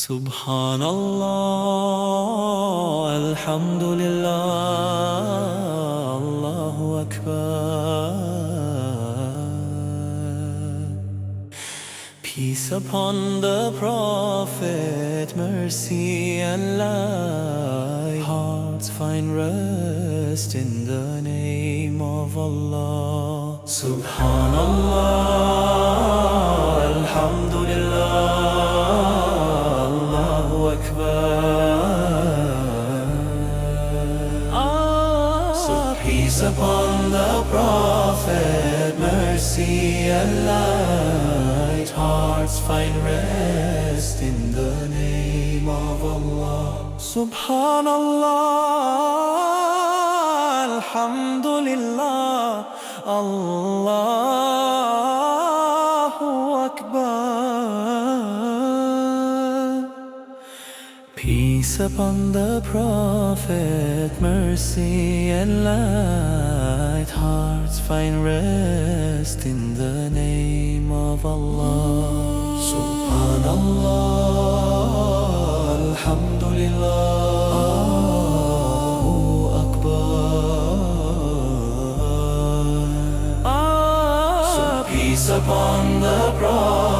Subhanallah, Alhamdulillah, Allahu Akbar. Peace upon the Prophet, mercy and light. Hearts find rest in the name of Allah. Subhanallah, Alhamdulillah, Allahu Akbar. So peace upon the Prophet, mercy and light. Hearts find rest in the name of Allah. Subhanallah, Alhamdulillah, Allahu Akbar. Peace upon the Prophet, mercy and light. Hearts find rest in the name of Allah. Subhanallah, Alhamdulillah, Allahu Akbar. So peace upon the Prophet,